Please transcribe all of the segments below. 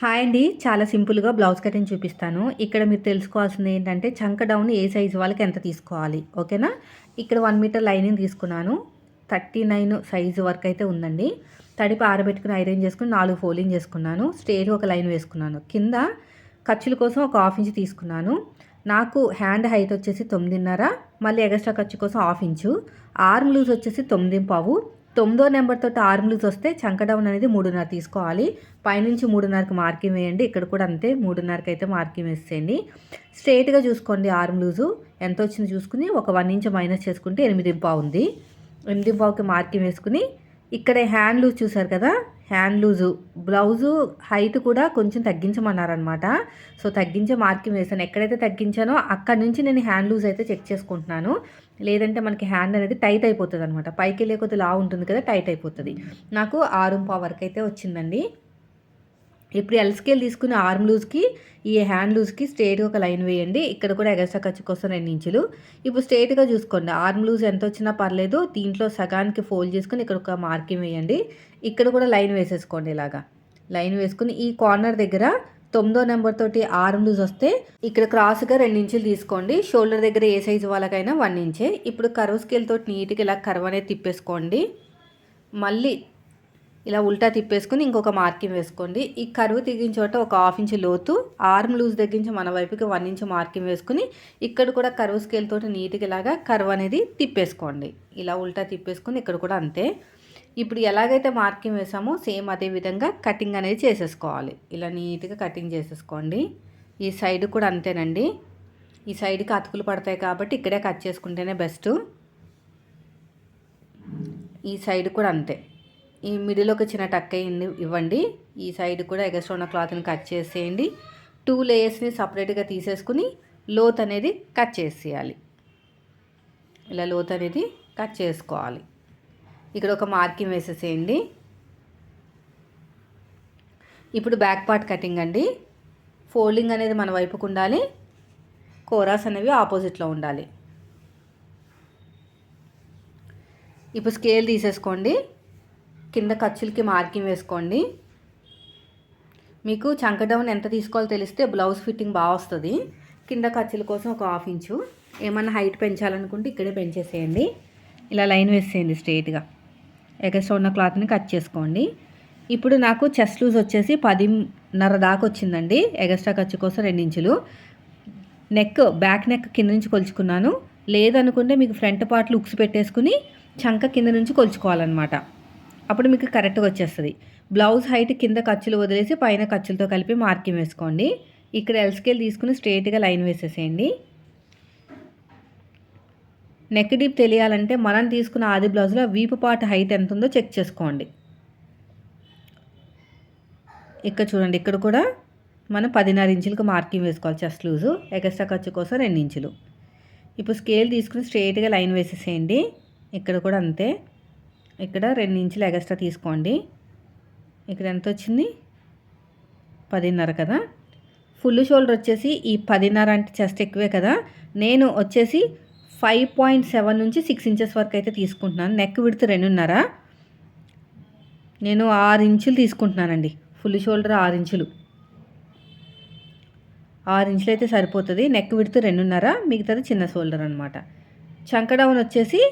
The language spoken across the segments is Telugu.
హాయ్ అండి. చాలా సింపుల్‌గా బ్లౌజ్ కటింగ్ చూపిస్తాను. ఇక్కడ మీరు తెలుసుకోవాల్సింది ఏంటంటే చంక డౌన్ ఏ సైజ్ వాళ్ళకి ఎంత తీసుకోవాలి. ఓకేనా? ఇక్కడ 1 మీటర్ లైనింగ్ తీసుకున్నాను. 39 సైజు వరకు అయితే ఉందండి. తడిపి ఆరబెట్టుకుని ఐరన్ చేసుకొని 4 ఫోల్డింగ్ చేసుకున్నాను. స్ట్రెయిట్‌గా ఒక లైన్ వేసుకున్నాను. కింద ఖర్చుల కోసం ఒక హాఫ్ ఇంచ్ తీసుకున్నాను. నాకు హ్యాండ్ హైట్ వచ్చేసి 9.5, మళ్ళీ ఎగస్ట్రా ఖర్చు కోసం హాఫ్ ఇంచు. ఆర్మ్ లూజ్ వచ్చేసి 9.5. 9వ నెంబర్‌తో ఆర్మ్ లూజ్ వస్తే చంక డౌన్ అనేది 3.5 తీసుకోవాలి. పైనుంచి 3.5కి మార్కింగ్ వేయండి. ఇక్కడ కూడా అంతే 3.5కి అయితే మార్కింగ్ వేసేయండి. స్ట్రెయిట్‌గా చూసుకోండి ఆర్మ్ లూజు ఎంత వచ్చిందో చూసుకుని ఒక 1 ఇంచ్ మైనస్ చేసుకుంటే 8.5 ఉంది. 8.5కి మార్కింగ్ వేసుకుని ఇక్కడ హ్యాండ్ లూజ్ చూసారు కదా, హ్యాండ్ లూజు బ్లౌజు హైట్ కూడా కొంచెం తగ్గించమన్నారనమాట. సో తగ్గించే మార్కింగ్ వేసాను. ఎక్కడైతే తగ్గించానో అక్కడ నుంచి నేను హ్యాండ్ లూజ్ అయితే చెక్ చేసుకుంటున్నాను. లేదంటే మనకి హ్యాండ్ అనేది టైట్ అయిపోతుంది అనమాట. పైకి వెళ్ళే కొద్ది లావు ఉంటుంది కదా, టైట్ అయిపోతుంది. నాకు 6.5 వరకు అయితే వచ్చిందండి. ఇప్పుడు ఎల్ స్కేల్ తీసుకుని ఆర్మ్ లూజ్కి ఈ హ్యాండ్ లూజ్కి స్ట్రేట్గా ఒక లైన్ వేయండి. ఇక్కడ కూడా ఎగస్ట్రా ఖర్చు కోసం 2 ఇంచులు. ఇప్పుడు స్ట్రేట్గా చూసుకోండి. ఆర్మ్ లూజ్ ఎంత వచ్చినా పర్లేదు. దీంట్లో సగానికి ఫోల్డ్ చేసుకుని ఇక్కడ ఒక మార్కింగ్ వేయండి. ఇక్కడ కూడా లైన్ వేసేసుకోండి. ఇలాగా లైన్ వేసుకుని ఈ కార్నర్ దగ్గర 9వ నెంబర్ తోటి ఆర్మ్ లూజ్ వస్తే ఇక్కడ క్రాస్గా 2 ఇంచులు తీసుకోండి. షోల్డర్ దగ్గర ఏ సైజు వాళ్ళకైనా 1 ఇంచే. ఇప్పుడు కర్వ్ స్కేల్ తోటి నీట్గా ఇలా కర్వ్ అనేది తిప్పేసుకోండి. మళ్ళీ ఇలా ఉల్టా తిప్పేసుకుని ఇంకొక మార్కింగ్ వేసుకోండి. ఈ కరువు తిగిన చోట ఒక హాఫ్ ఇంచ్ లోతు, ఆర్మ్ లూజ్ తగ్గించి మన వైపుకి 1 ఇంచ్ మార్కింగ్ వేసుకుని ఇక్కడ కూడా కరువు స్కేల్ తోటి నీట్గా ఇలాగా కర్వ్ అనేది తిప్పేసుకోండి. ఇలా ఉల్టా తిప్పేసుకుని ఇక్కడ కూడా అంతే. ఇప్పుడు ఎలాగైతే మార్కింగ్ వేసామో సేమ్ అదే విధంగా కటింగ్ అనేది చేసేసుకోవాలి. ఇలా నీట్గా కటింగ్ చేసేసుకోండి. ఈ సైడ్ కూడా అంతేనండి. ఈ సైడ్కి అతుకులు పడతాయి కాబట్టి ఇక్కడే కట్ చేసుకుంటేనే బెస్ట్. ఈ సైడ్ కూడా అంతే. ఈ మిడిల్ ఒక చిన్న టక్ ఇవ్వండి. ఈ సైడ్ కూడా ఎగస్ట్రా ఉన్న క్లాత్ని కట్ చేసేయండి. 2 లేయర్స్ని సపరేట్గా తీసేసుకుని లోత్ అనేది కట్ చేసేయాలి. ఇలా లోత్ అనేది కట్ చేసుకోవాలి. ఇక్కడ ఒక మార్కింగ్ వేసేసేయండి. ఇప్పుడు బ్యాక్ పార్ట్ కటింగ్ అండి. ఫోల్డింగ్ అనేది మన వైపుకు ఉండాలి. కోరాస్ అనేవి ఆపోజిట్లో ఉండాలి. ఇప్పుడు స్కేల్ తీసేసుకోండి. కింద ఖర్చులకి మార్కింగ్ వేసుకోండి. మీకు చంక డౌన్ ఎంత తీసుకోవాలో తెలిస్తే బ్లౌజ్ ఫిట్టింగ్ బాగా వస్తుంది. కింద ఖర్చుల కోసం ఒక హాఫ్ ఇంచు. ఏమన్నా హైట్ పెంచాలనుకుంటే ఇక్కడే పెంచేసేయండి. ఇలా లైన్ వేసేయండి స్ట్రెయిట్గా. ఎగస్ట్రా ఉన్న క్లాత్ని కట్ చేసుకోండి. ఇప్పుడు నాకు చెస్ట్ లూజ్ వచ్చేసి 10.5 దాకా వచ్చిందండి. ఎగస్ట్రా ఖర్చు కోసం 2 ఇంచులు. బ్యాక్ నెక్ కింద నుంచి కొలుచుకున్నాను. లేదనుకుంటే మీకు ఫ్రంట్ పార్ట్లు ఉక్స్ పెట్టేసుకుని చంక కింద నుంచి కొలుచుకోవాలన్నమాట. అప్పుడు మీకు కరెక్ట్గా వచ్చేస్తుంది. బ్లౌజ్ హైట్ కింద ఖర్చులు వదిలేసి పైన ఖర్చులతో కలిపి మార్కింగ్ వేసుకోండి. ఇక్కడ ఎల్ స్కేల్ తీసుకుని స్ట్రెయిట్గా లైన్ వేసేసేయండి. నెక్ డీప్ తెలియాలంటే మనం తీసుకున్న ఆది బ్లౌజ్లో వీపు పార్ట్ హైట్ ఎంత ఉందో చెక్ చేసుకోండి. ఇక్కడ చూడండి, ఇక్కడ కూడా మనం 10.5 ఇంచులకు మార్కింగ్ వేసుకోవాలి. చెస్ట్ లూజు ఎక్స్ట్రా ఖర్చు కోసం 2 ఇంచులు. ఇప్పుడు స్కేల్ తీసుకుని స్ట్రెయిట్గా లైన్ వేసేసేయండి. ఇక్కడ కూడా అంతే. ఇక్కడ 2 ఇంచులు ఎగస్ట్రా తీసుకోండి. ఇక్కడ ఎంత వచ్చింది? 10.5 కదా. ఫుల్ షోల్డర్ వచ్చేసి ఈ 10.5 అంటే చెస్ట్ ఎక్కువే కదా. నేను వచ్చేసి 5.7 నుంచి 6 ఇంచెస్ వరకు అయితే తీసుకుంటున్నాను. Neck width 2.5. నేను 6 ఇంచులు తీసుకుంటున్నానండి. ఫుల్ షోల్డర్ 6 ఇంచులు. 6 ఇంచులు అయితే సరిపోతుంది. నెక్ విడ్త్ 2.5, మిగతాది చిన్న షోల్డర్ అనమాట. చంక డౌన్ వచ్చేసి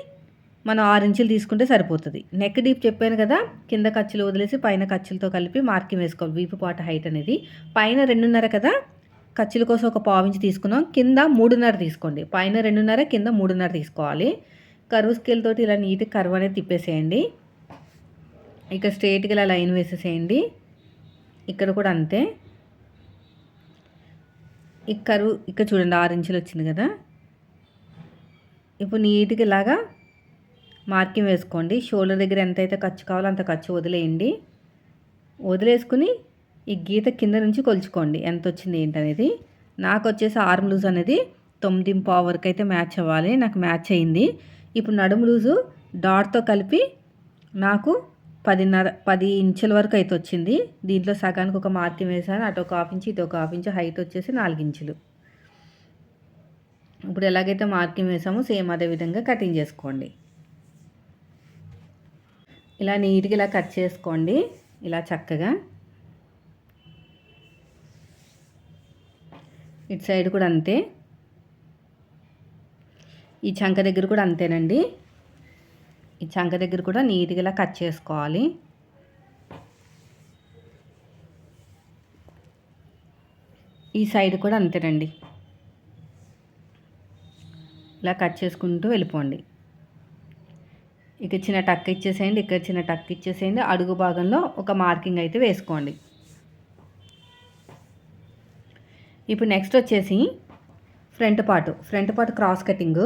మనం 6 ఇంచులు తీసుకుంటే సరిపోతుంది. నెక్ డీప్ చెప్పాను కదా, కింద ఖర్చులు వదిలేసి పైన ఖర్చులతో కలిపి మార్కింగ్ వేసుకోవాలి. వీపు పాట హైట్ అనేది పైన 2.5 కదా, ఖర్చుల కోసం ఒక పావు ఇంచు తీసుకున్నాం. కింద 3.5 తీసుకోండి. పైన 2.5, కింద 3.5 తీసుకోవాలి. కర్వ్ స్కేల్ తోటి ఇలా నీట్గా కర్వ్ అనేది తిప్పేసేయండి. ఇక్కడ స్ట్రెయిట్గా ఇలా లైన్ వేసేసేయండి. ఇక్కడ కూడా అంతే. ఈ కర్వ్ ఇక్కడ చూడండి 6 ఇంచులు వచ్చింది కదా. ఇప్పుడు నీట్గా ఇలాగా మార్కింగ్ వేసుకోండి. షోల్డర్ దగ్గర ఎంతైతే ఖర్చు కావాలో అంత ఖర్చు వదిలేయండి. వదిలేసుకుని ఈ గీత కింద నుంచి కొలుచుకోండి ఎంత వచ్చింది ఏంటనేది. నాకు వచ్చేసి ఆర్మ్ లూజ్ అనేది 9.5 వరకు అయితే మ్యాచ్ అవ్వాలి. నాకు మ్యాచ్ అయింది. ఇప్పుడు నడుము లూజు డాట్తో కలిపి నాకు 10 ఇంచుల వరకు అయితే వచ్చింది. దీంట్లో సగానికి ఒక మార్కింగ్ వేసాను. అటు ఒక హాఫ్ ఇంచు, ఇటు ఒక హాఫ్ ఇంచు. హైట్ వచ్చేసి 4 ఇంచులు. ఇప్పుడు ఎలాగైతే మార్కింగ్ వేసామో సేమ్ అదే విధంగా కటింగ్ చేసుకోండి. ఇలా నీట్గా ఇలా కట్ చేసుకోండి. ఇలా చక్కగా ఇటు సైడ్ కూడా అంతే, ఈ చంక దగ్గర కూడా అంతేనండి. ఈ చంక దగ్గర కూడా నీట్గా ఇలా కట్ చేసుకోవాలి. ఈ సైడ్ కూడా అంతేనండి, ఇలా కట్ చేసుకుంటూ వెళ్ళిపోండి. ఇక చిన్న టక్ ఇచ్చేసేయండి, ఇక్కడ చిన్న టక్ ఇచ్చేసేయండి. అడుగు భాగంలో ఒక మార్కింగ్ అయితే వేసుకోండి. ఇప్పుడు నెక్స్ట్ వచ్చేసి front part cross cutting.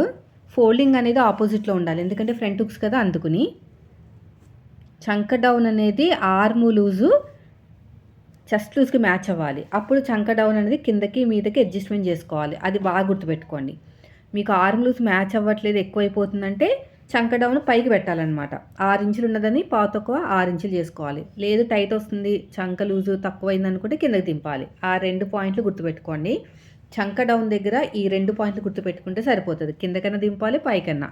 Folding అనేది ఆపోజిట్లో ఉండాలి, ఎందుకంటే ఫ్రంట్ హుక్స్ కదా, అందుకుని చంక డౌన్ అనేది ఆర్మ్ లూజు చెస్ట్ లూజ్కి మ్యాచ్ అవ్వాలి. అప్పుడు చంక డౌన్ అనేది కిందకి మీదకి అడ్జస్ట్మెంట్ చేసుకోవాలి. అది బాగా గుర్తుపెట్టుకోండి. మీకు ఆర్మ్ లూజ్ మ్యాచ్ అవ్వట్లేదు, ఎక్కువైపోతుందంటే చంక డౌన్ పైకి పెట్టాలన్నమాట. 6 ఇంచులు ఉన్నదని తక్కువ 6 ఇంచులు చేసుకోవాలి. లేదు టైట్ వస్తుంది, చంక లూజు తక్కువైంది అనుకుంటే కిందకి దింపాలి. ఆ 2 పాయింట్లు గుర్తుపెట్టుకోండి. చంక డౌన్ దగ్గర ఈ 2 పాయింట్లు గుర్తుపెట్టుకుంటే సరిపోతుంది. కిందకన్నా దింపాలి, పైకన్నా.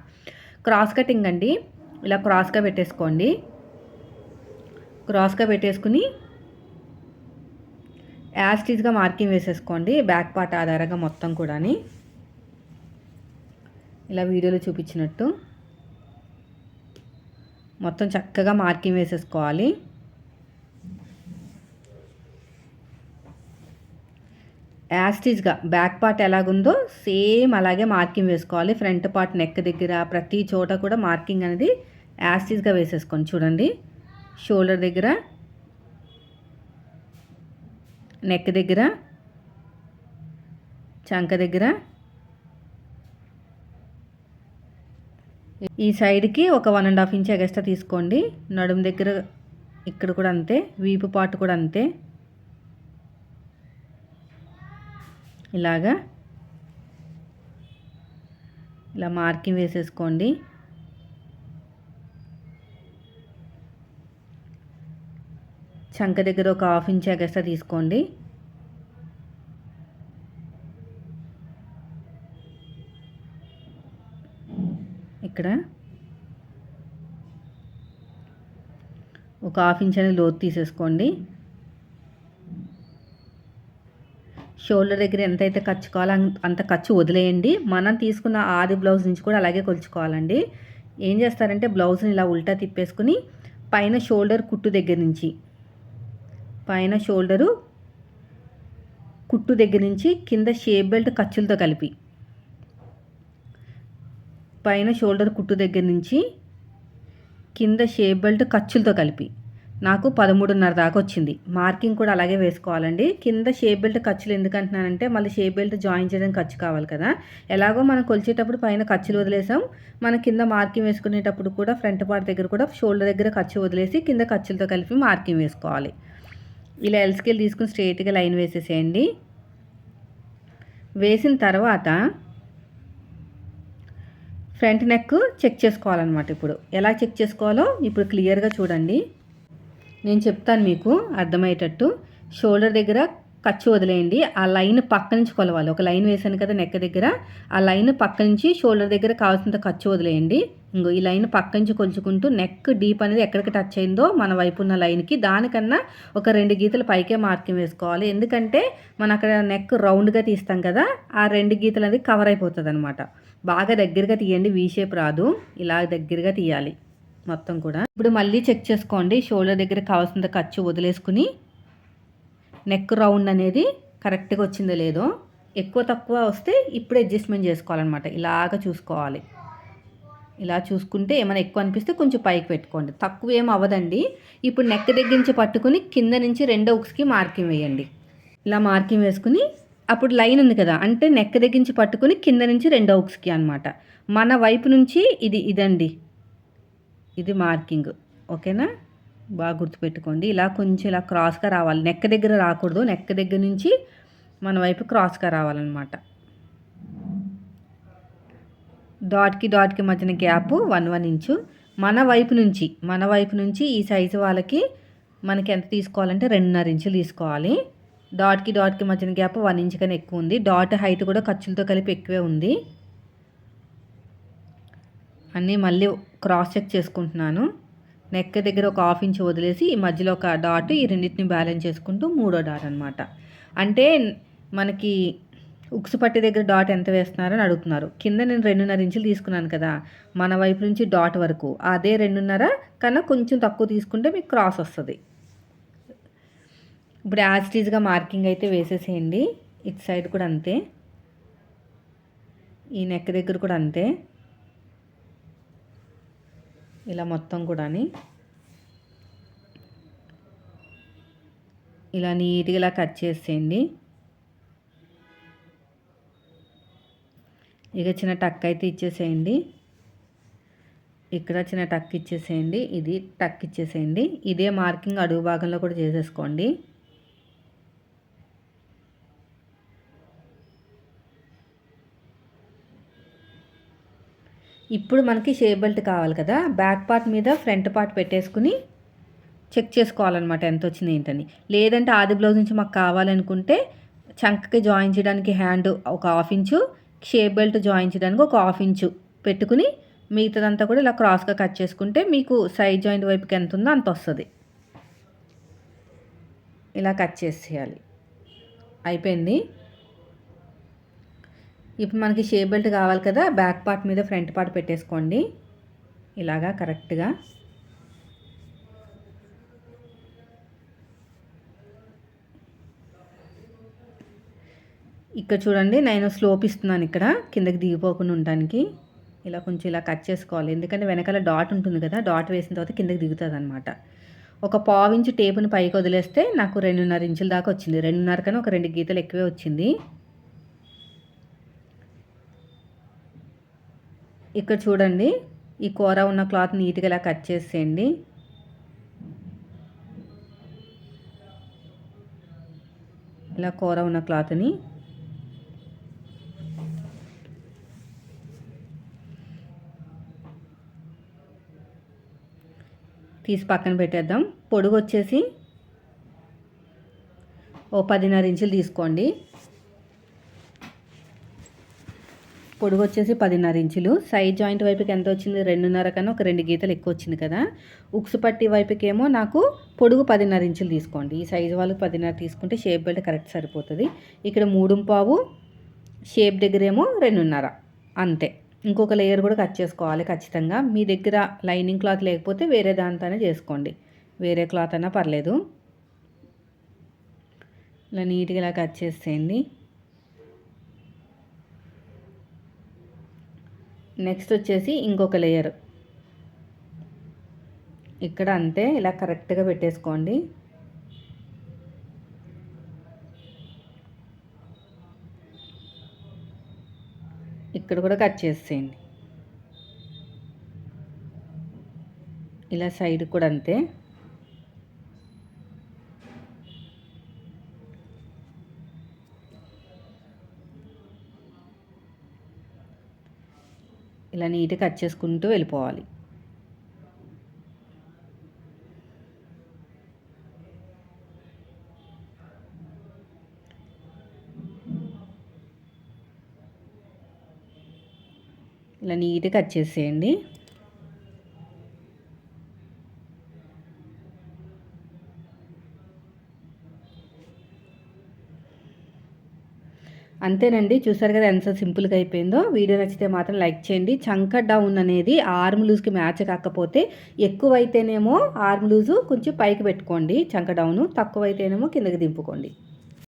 క్రాస్ కటింగ్ అండి, ఇలా క్రాస్గా పెట్టేసుకోండి. క్రాస్గా పెట్టేసుకుని యాస్టీజ్గా మార్కింగ్ వేసేసుకోండి, బ్యాక్ పార్ట్ ఆధారంగా మొత్తం కూడా ఇలా వీడియోలో చూపించినట్టు మొత్తం చక్కగా మార్కింగ్ వేసేసుకోవాలి. యాస్టీజ్గా బ్యాక్ పార్ట్ ఎలాగుందో సేమ్ అలాగే మార్కింగ్ వేసుకోవాలి. ఫ్రంట్ పార్ట్ నెక్ దగ్గర ప్రతి చోట కూడా మార్కింగ్ అనేది యాస్టీజ్గా వేసేసుకోండి. చూడండి, షోల్డర్ దగ్గర, నెక్ దగ్గర, చంక దగ్గర, ఈ సైడ్కి ఒక 1.5 ఇంచ్ ఎగస్ట్రా తీసుకోండి. నడుము దగ్గర ఇక్కడ కూడా అంతే, వీపు పార్ట్ కూడా అంతే. ఇలాగా ఇలా మార్కింగ్ వేసేసుకోండి. చంక దగ్గర ఒక 1/2 ఇంచ్ ఎగస్ట్రా తీసుకోండి. ఇక్కడ ఒక 1/2 ఇంచ్ అనేది లోతు తీసేసుకోండి. షోల్డర్ దగ్గర ఎంతైతే ఖర్చు కావాలో అంత ఖర్చు వదిలేయండి. మనం తీసుకున్న ఆది బ్లౌజ్ నుంచి కూడా అలాగే కొలుచుకోవాలండి. ఏం చేస్తారంటే బ్లౌజ్ని ఇలా ఉల్టా తిప్పేసుకుని పైన షోల్డర్ కుట్టు దగ్గర నుంచి, పైన షోల్డరు కుట్టు దగ్గర నుంచి కింద షేప్ బెల్ట్ ఖర్చులతో కలిపి, పైన షోల్డర్ కుట్టు దగ్గర నుంచి కింద షేప్ బెల్ట్ ఖర్చులతో కలిపి నాకు 13.5 దాకా వచ్చింది. మార్కింగ్ కూడా అలాగే వేసుకోవాలండి. కింద షేప్ బెల్ట్ ఖర్చులు ఎందుకంటున్నానంటే మళ్ళీ షేప్ బెల్ట్ జాయిన్ చేయడానికి ఖర్చు కావాలి కదా. ఎలాగో మనం కొలిచేటప్పుడు పైన ఖర్చులు వదిలేసాం, మన కింద మార్కింగ్ వేసుకునేటప్పుడు కూడా ఫ్రంట్ పార్ట్ దగ్గర కూడా షోల్డర్ దగ్గర ఖర్చు వదిలేసి కింద ఖర్చులతో కలిపి మార్కింగ్ వేసుకోవాలి. ఇలా ఎల్ స్కేల్ తీసుకుని స్ట్రైట్గా లైన్ వేసేసేయండి. వేసిన తర్వాత ఫ్రంట్ నెక్ చెక్ చేసుకోవాలన్నమాట. ఇప్పుడు ఎలా చెక్ చేసుకోవాలో ఇప్పుడు క్లియర్గా చూడండి, నేను చెప్తాను మీకు అర్థమయ్యేటట్టు. షోల్డర్ దగ్గర ఖర్చు వదిలేయండి, ఆ లైన్ పక్క నుంచి కొలవాలి. ఒక లైన్ వేసాను కదా నెక్ దగ్గర, ఆ లైన్ పక్క నుంచి షోల్డర్ దగ్గర కావాల్సినంత ఖర్చు వదిలేయండి. ఇంకో ఈ లైన్ పక్క నుంచి కొలుచుకుంటూ నెక్ డీప్ అనేది ఎక్కడికి టచ్ అయిందో మన వైపు ఉన్న లైన్కి దానికన్నా ఒక 2 గీతలు పైకే మార్కింగ్ వేసుకోవాలి. ఎందుకంటే మనం అక్కడ నెక్ రౌండ్గా తీస్తాం కదా, ఆ 2 గీతలు అనేది కవర్ అయిపోతుంది అనమాట. బాగా దగ్గరగా తీయండి, వీ షేప్ రాదు, ఇలా దగ్గరగా తీయాలి మొత్తం కూడా. ఇప్పుడు మళ్ళీ చెక్ చేసుకోండి, షోల్డర్ దగ్గర కావాల్సినంత ఖర్చు వదిలేసుకుని నెక్ రౌండ్ అనేది కరెక్ట్గా వచ్చిందో లేదో. ఎక్కువ తక్కువ వస్తే ఇప్పుడు అడ్జస్ట్మెంట్ చేసుకోవాలన్నమాట. ఇలాగ చూసుకోవాలి. ఇలా చూసుకుంటే ఏమైనా ఎక్కువ అనిపిస్తే కొంచెం పైకి పెట్టుకోండి, తక్కువ ఏం అవ్వదండి. ఇప్పుడు నెక్ దగ్గర నుంచి పట్టుకుని కింద నుంచి 2 హుక్స్కి మార్కింగ్ వేయండి. ఇలా మార్కింగ్ వేసుకుని అప్పుడు లైన్ ఉంది కదా, అంటే నెక్ దగ్గర నుంచి పట్టుకుని కింద నుంచి 2 హుక్స్కి అనమాట. మన వైపు నుంచి ఇదండి, ఇది మార్కింగ్. ఓకేనా, బాగా గుర్తుపెట్టుకోండి. ఇలా కొంచెం ఇలా క్రాస్గా రావాలి, నెక్ దగ్గర రాకూడదు, నెక్ దగ్గర నుంచి మన వైపు క్రాస్గా రావాలన్నమాట. డాట్కి మధ్యన గ్యాప్ 1 ఇంచు. మన వైపు నుంచి ఈ సైజు వాళ్ళకి మనకి ఎంత తీసుకోవాలంటే 2.5 ఇంచులు తీసుకోవాలి. డాట్కి మధ్యన గ్యాప్ 1 ఇంచ్ కన్నా ఎక్కువ ఉంది. డాట్ హైట్ కూడా ఖర్చులతో కలిపి ఎక్కువే ఉంది. అన్నీ మళ్ళీ క్రాస్ చెక్ చేసుకుంటున్నాను. నెక్ దగ్గర ఒక 1/2 ఇంచ్ వదిలేసి ఈ మధ్యలో ఒక డాట్, ఈ రెండింటిని బ్యాలెన్స్ చేసుకుంటూ 3వ డాట్ అనమాట. అంటే మనకి ఉక్సు పట్టి దగ్గర డాట్ ఎంత వేస్తున్నారని అడుగుతున్నారు. కింద నేను 2.5 ఇంచులు తీసుకున్నాను కదా, మన వైపు నుంచి డాట్ వరకు అదే 2.5 కన్నా కొంచెం తక్కువ తీసుకుంటే మీకు క్రాస్ వస్తుంది. ఇప్పుడు యాజ్ ఇట్ ఈజ్గా మార్కింగ్ అయితే వేసేసేయండి. ఇటు సైడ్ కూడా అంతే, ఈ నెక్ దగ్గర కూడా అంతే, ఇలా మొత్తం కూడా ఇలా నీట్గా ఇలా కట్ చేసేయండి. ఇక చిన్న టక్ అయితే ఇచ్చేసేయండి, ఇక్కడ చిన్న టక్ ఇచ్చేసేయండి, ఇది టక్ ఇచ్చేసేయండి. ఇదే మార్కింగ్ అడుగు భాగంలో కూడా చేసేసుకోండి. ఇప్పుడు మనకి షేప్ బెల్ట్ కావాలి కదా, బ్యాక్ పార్ట్ మీద ఫ్రంట్ పార్ట్ పెట్టేసుకుని చెక్ చేసుకోవాలన్నమాట ఎంత వచ్చింది ఏంటని. లేదంటే ఆది బ్లౌజ్ నుంచి మాకు కావాలనుకుంటే చంకకి జాయిన్ చేయడానికి హ్యాండ్ ఒక 1/2 ఇంచు, షేప్ బెల్ట్ జాయిన్ చేయడానికి ఒక 1/2 ఇంచు పెట్టుకుని మిగతాదంతా కూడా ఇలా క్రాస్గా కట్ చేసుకుంటే మీకు సైడ్ జాయింట్ వైపుకి ఎంత ఉందో అంత వస్తుంది. ఇలా కట్ చేసేయాలి. అయిపోయింది. ఇప్పుడు మనకి షేప్ బెల్ట్ కావాలి కదా, బ్యాక్ పార్ట్ మీద ఫ్రంట్ పార్ట్ పెట్టేసుకోండి ఇలాగా కరెక్ట్గా. ఇక్కడ చూడండి, నేను స్లోప్ ఇస్తున్నాను ఇక్కడ కిందకి దిగిపోకుండా ఉండడానికి. ఇలా కొంచెం ఇలా కట్ చేసుకోవాలి, ఎందుకంటే వెనకాల డాట్ ఉంటుంది కదా, డాట్ వేసిన తర్వాత కిందకి దిగుతుంది అనమాట. ఒక 1/4 ఇంచు టేపుని పైకి వదిలేస్తే నాకు 2.5 ఇంచుల దాకా వచ్చింది. 2.5 కన్నా ఒక 2 గీతలు ఎక్కువే వచ్చింది. ఇక్కడ చూడండి, ఈ కూర ఉన్న క్లాత్ నీట్గా ఇలా కట్ చేసేయండి. ఇలా కూర ఉన్న క్లాత్ని తీసి పక్కన పెట్టేద్దాం. పొడుగు వచ్చేసి ఓ 10.5 ఇంచులు తీసుకోండి. పొడుగు వచ్చేసి 10.5 ఇంచులు. సైడ్ జాయింట్ వైపుకి ఎంత వచ్చింది, 2.5 కన్నా ఒక 2 గీతలు ఎక్కువ వచ్చింది కదా. ఉక్సు పట్టి వైపుకేమో నాకు పొడుగు 10.5 ఇంచులు తీసుకోండి. ఈ సైజు వాళ్ళకి 10.5 తీసుకుంటే షేప్ బెల్ట్ కరెక్ట్ సరిపోతుంది. ఇక్కడ 3.5, షేప్ దగ్గరేమో 2.5 అంతే. ఇంకొక లేయర్ కూడా కట్ చేసుకోవాలి ఖచ్చితంగా. మీ దగ్గర లైనింగ్ క్లాత్ లేకపోతే వేరే దాంతోనే చేసుకోండి, వేరే క్లాత్ అన్నా పర్లేదు. ఇలా నీట్గా ఇలా కట్ చేసేయండి. నెక్స్ట్ వచ్చేసి ఇంకొక లేయర్ ఇక్కడ అంతే, ఇలా కరెక్ట్గా పెట్టేసుకోండి. ఇక్కడ కూడా కట్ చేసేయండి. ఇలా సైడ్ కూడా అంతే. ఇలా నీట్గా కట్ చేసుకుంటూ వెళ్ళిపోవాలి. ఇలా నీట్గా కట్ చేసేయండి. అంతేనండి, చూసారు కదా ఎంత సింపుల్గా అయిపోయిందో. వీడియో నచ్చితే మాత్రం లైక్ చేయండి. చంక డౌన్ అనేది ఆర్మ్ లూజ్కి మ్యాచ్ కాకపోతే ఎక్కువైతేనేమో ఆర్మ్ లూజు కొంచెం పైకి పెట్టుకోండి, చంక డౌను తక్కువైతేనేమో కిందకి దింపుకోండి.